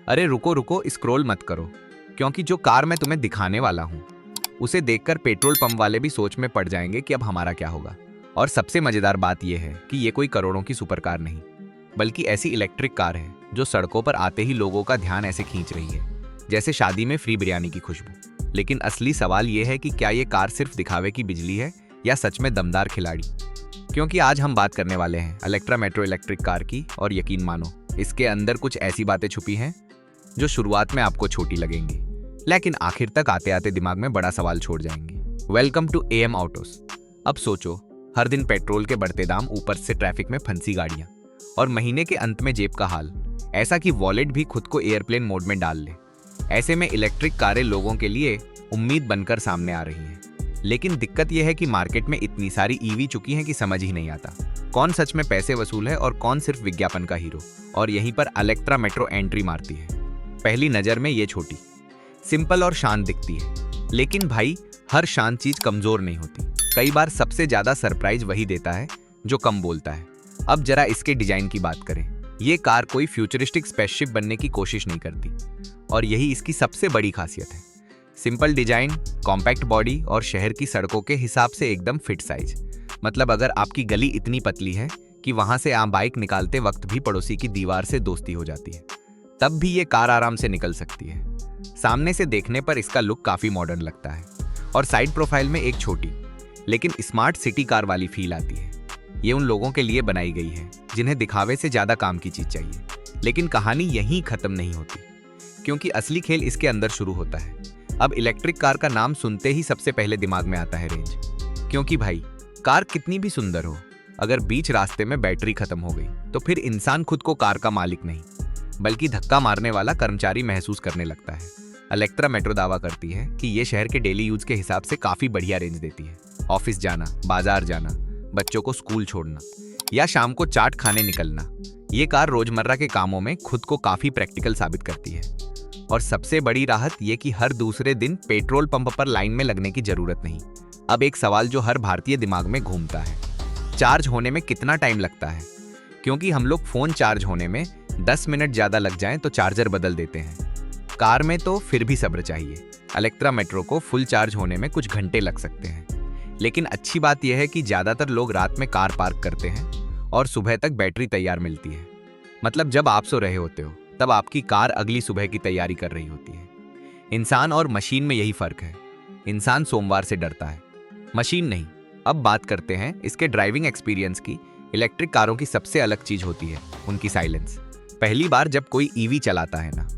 अरे रुको रुको, स्क्रॉल मत करो, क्योंकि जो कार मैं तुम्हें दिखाने वाला हूँ उसे देखकर पेट्रोल पंप वाले भी सोच में पड़ जाएंगे कि अब हमारा क्या होगा। और सबसे मजेदार बात यह है कि ये कोई करोड़ों की सुपर कार नहीं, बल्कि ऐसी इलेक्ट्रिक कार है जो सड़कों पर आते ही लोगों का ध्यान ऐसे खींच रही है जैसे शादी में फ्री बिरयानी की खुशबू। लेकिन असली सवाल यह है कि क्या ये कार सिर्फ दिखावे की बिजली है या सच में दमदार खिलाड़ी। क्योंकि आज हम बात करने वाले हैं इलेक्ट्रा मेट्रो इलेक्ट्रिक कार की, और यकीन मानो इसके अंदर कुछ ऐसी बातें छुपी हैं जो शुरुआत में आपको छोटी लगेंगी, लेकिन आखिर तक आते आते दिमाग में बड़ा सवाल छोड़ जाएंगी। Welcome to AM Autos. अब सोचो, हर दिन पेट्रोल के बढ़ते दाम, ऊपर से ट्रैफिक में फंसी गाड़ियां, और महीने के अंत में जेब का हाल ऐसा कि वॉलेट भी खुद को एयरप्लेन मोड में डाल ले। ऐसे में इलेक्ट्रिक कारें लोगों के लिए उम्मीद बनकर सामने आ रही हैं। लेकिन दिक्कत यह है कि मार्केट में इतनी सारी ईवी चुकी हैं कि समझ ही नहीं आता कौन सच में पैसे वसूल है और कौन सिर्फ विज्ञापन का हीरो। और यहीं पर इलेक्ट्रा मेट्रो एंट्री मारती है। पहली नजर में ये छोटी, सिंपल और शांत दिखती है, लेकिन भाई हर शांत चीज कमजोर नहीं होती। कई बार सबसे ज्यादा सरप्राइज वही देता है जो कम बोलता है। अब जरा इसके डिजाइन की बात करें। ये कार कोई फ्यूचरिस्टिक स्पेसशिप बनने की कोशिश नहीं करती, और यही इसकी सबसे बड़ी खासियत है। सिंपल डिजाइन, कॉम्पैक्ट बॉडी और शहर की सड़कों के हिसाब से एकदम फिट साइज। मतलब अगर आपकी गली इतनी पतली है कि वहां से आप बाइक निकालते वक्त भी पड़ोसी की दीवार से दोस्ती हो जाती है, तब भी ये कार आराम से निकल सकती है। सामने से देखने पर इसका लुक काफी मॉडर्न लगता है, और साइड प्रोफाइल में एक छोटी लेकिन स्मार्ट सिटी कार वाली फील आती है। ये उन लोगों के लिए बनाई गई है जिन्हें दिखावे से ज्यादा काम की चीज चाहिए। लेकिन कहानी यहीं खत्म नहीं होती, क्योंकि असली खेल इसके अंदर शुरू होता है। अब इलेक्ट्रिक कार का नाम सुनते ही सबसे पहले दिमाग में आता है रेंज। क्योंकि भाई कार कितनी भी सुंदर हो, अगर बीच रास्ते में बैटरी खत्म हो गई तो फिर इंसान खुद को कार का मालिक नहीं बल्कि धक्का मारने वाला कर्मचारी महसूस करने लगता है। इलेक्ट्रा मेट्रो दावा करती है कि ये शहर के डेली यूज के हिसाब से काफी बढ़िया रेंज देती है। ऑफिस जाना, बाजार जाना, बच्चों को स्कूल छोड़ना या शाम को चाट खाने निकलना, ये कार रोजमर्रा के कामों में खुद को काफी प्रैक्टिकल साबित करती है। और सबसे बड़ी राहत ये कि हर दूसरे दिन पेट्रोल पंप पर लाइन में लगने की जरूरत नहीं। अब एक सवाल जो हर भारतीय दिमाग में घूमता है, चार्ज होने में कितना टाइम लगता है? क्योंकि हम लोग फोन चार्ज होने में 10 मिनट ज्यादा लग जाएं तो चार्जर बदल देते हैं। कार में तो फिर भी सब्र चाहिए। इलेक्ट्रा मेट्रो को फुल चार्ज होने में कुछ घंटे लग सकते हैं। लेकिन अच्छी बात यह है कि ज्यादातर लोग रात में कार पार्क करते हैं और सुबह तक बैटरी तैयार मिलती है। मतलब जब आप सो रहे होते हो तब आपकी कार अगली सुबह की तैयारी कर रही होती है। इंसान और मशीन में यही फर्क है। इंसान सोमवार से डरता है, मशीन नहीं। अब बात करते हैं इसके ड्राइविंग एक्सपीरियंस की। इलेक्ट्रिक कारों की सबसे अलग चीज होती है उनकी साइलेंस। पहली बार जब कोई ईवी चलाता है ना,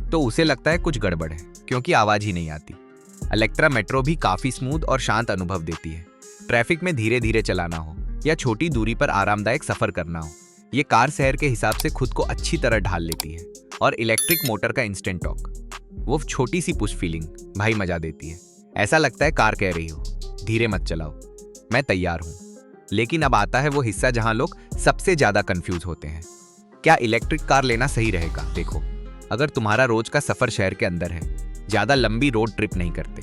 तो उसे लगता है कुछ गड़बड़ है, क्योंकि आवाज ही नहीं आती। इलेक्ट्रा मेट्रो भी काफी स्मूथ और शांत अनुभव देती है। ट्रैफिक में धीरे धीरे चलाना हो या छोटी दूरी पर आरामदायक सफर करना हो, ये कार शहर के हिसाब से खुद को अच्छी तरह ढाल लेती है। और इलेक्ट्रिक मोटर का इंस्टेंट टॉर्क, वो छोटी सी पुश फीलिंग भाई मजा देती है। ऐसा लगता है कार कह रही हो, धीरे मत चलाओ, मैं तैयार हूं। लेकिन अब आता है वो हिस्सा जहां लोग सबसे ज्यादा कंफ्यूज होते हैं। क्या इलेक्ट्रिक कार लेना सही रहेगा? देखो, अगर तुम्हारा रोज का सफर शहर के अंदर है, ज्यादा लंबी रोड ट्रिप नहीं करते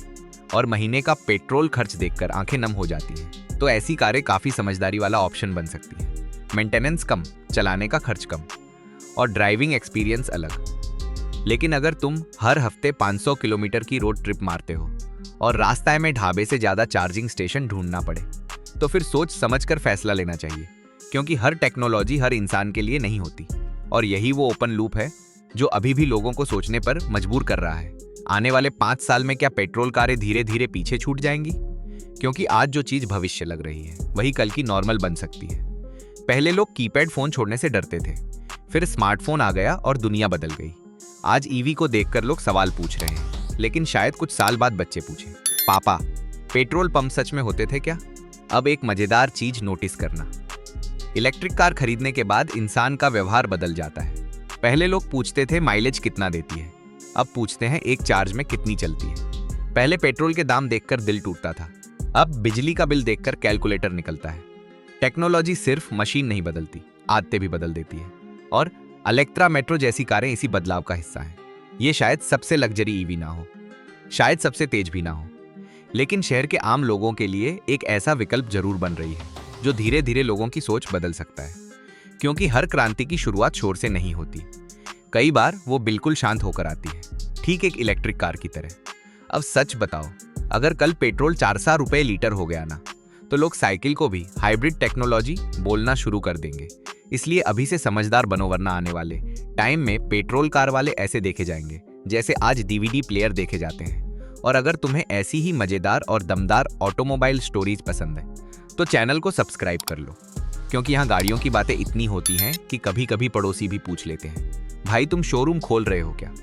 और महीने का पेट्रोल खर्च देखकर आंखें नम हो जाती हैं, तो ऐसी कारें काफी समझदारी वाला ऑप्शन बन सकती है। मेंटेनेंस कम, चलाने का खर्च कम और ड्राइविंग एक्सपीरियंस अलग। लेकिन अगर तुम हर हफ्ते 500 किलोमीटर की रोड ट्रिप मारते हो और रास्ते में ढाबे से ज्यादा चार्जिंग स्टेशन ढूंढना पड़े, तो फिर सोच समझकर फैसला लेना चाहिए। क्योंकि हर टेक्नोलॉजी हर इंसान के लिए नहीं होती, और यही वो ओपन लूप है जो अभी भी लोगों को सोचने पर मजबूर कर रहा है। आने वाले 5 साल में क्या पेट्रोल कारें धीरे धीरे पीछे छूट जाएंगी? क्योंकि आज जो चीज भविष्य लग रही है वही कल की नॉर्मल बन सकती है। पहले लोग कीपैड फोन छोड़ने से डरते थे, फिर स्मार्टफोन आ गया और दुनिया बदल गई। आज ईवी को देखकर लोग सवाल पूछ रहे हैं, लेकिन शायद कुछ साल बाद बच्चे पूछें, पापा पेट्रोल पंप सच में होते थे क्या? अब एक मजेदार चीज नोटिस करना, इलेक्ट्रिक कार खरीदने के बाद इंसान का व्यवहार बदल जाता है। पहले लोग पूछते थे माइलेज कितना देती है, अब पूछते हैं एक चार्ज में कितनी चलती है। पहले पेट्रोल के दाम देखकर दिल टूटता था, अब बिजली का बिल देखकर कैलकुलेटर निकलता है। टेक्नोलॉजी सिर्फ मशीन नहीं बदलती, आदतें भी बदल देती है। और इलेक्ट्रा मेट्रो जैसी कारें इसी बदलाव का हिस्सा हैं। ये शायद सबसे लग्जरी ईवी ना हो, शायद सबसे तेज भी ना हो, लेकिन शहर के आम लोगों के लिए एक ऐसा विकल्प जरूर बन रही है जो धीरे धीरे लोगों की सोच बदल सकता है। क्योंकि हर क्रांति की शुरुआत शोर से नहीं होती, कई बार वो बिल्कुल शांत होकर आती है, ठीक एक इलेक्ट्रिक कार की तरह। अब सच बताओ, अगर कल पेट्रोल 400 रुपए लीटर हो गया ना, तो लोग साइकिल को भी हाइब्रिड टेक्नोलॉजी बोलना शुरू कर देंगे। इसलिए अभी से समझदार बनो, वरना आने वाले टाइम में पेट्रोल कार वाले ऐसे देखे जाएंगे जैसे आज डीवीडी प्लेयर देखे जाते हैं। और अगर तुम्हें ऐसी ही मजेदार और दमदार ऑटोमोबाइल स्टोरीज पसंद है तो चैनल को सब्सक्राइब कर लो, क्योंकि यहाँ गाड़ियों की बातें इतनी होती हैं कि कभी कभी पड़ोसी भी पूछ लेते हैं, भाई तुम शोरूम खोल रहे हो क्या।